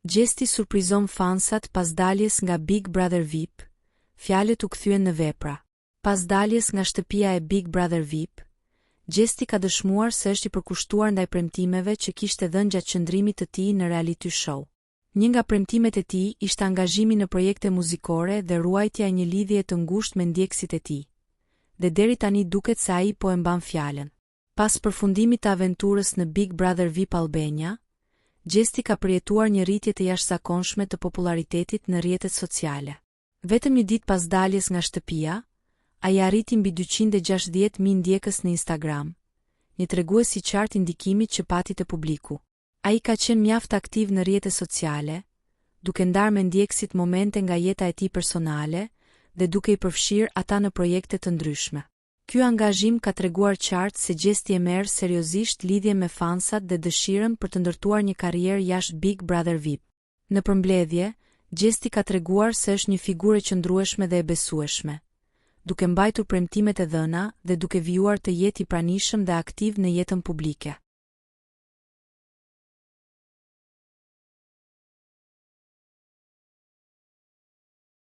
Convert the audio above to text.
Gjesti surprizon fansat pas daljes nga Big Brother VIP, fjalët u kthyen në vepra. Pas daljes nga shtëpia e Big Brother VIP, Gjesti ka dëshmuar se është i përkushtuar ndaj premtimeve që kishte dhënë gjatë qëndrimit të tij në reality show. Një nga premtimet e tij ishte angazhimi në projekte muzikore dhe ruajtja e një lidhje të ngushtë me ndjekësit e tij. Dhe deri tani duket se ai po e mban fjalën. Pas përfundimit të aventurës në Big Brother VIP Albania, Gjesti ka përjetuar një rritje të jashtëzakonshme të popularitetit në rrjetet sociale. Vetëm një ditë pas daljes nga shtëpia, ai arriti mbi 260.000 ndjekës në Instagram, një tregues i qartë i ndikimit që pati te publiku. Ai ka qenë mjaft aktiv në rrjetet sociale, duke ndarë me ndjekësit momente nga jeta e tij personale dhe duke i përfshirë ata në projekte të ndryshme. Ky angazhim ka treguar qartë se Gjesti e merr seriozisht lidhjen me fansat dhe dëshirën për të ndërtuar një karrierë jashtë Big Brother VIP. Në përmbledhje, Gjesti ka treguar se është një figurë e qëndrueshme dhe e besueshme, duke mbajtur premtimet e dhëna dhe duke vijuar të jetë i pranishëm dhe aktiv në jetën publike.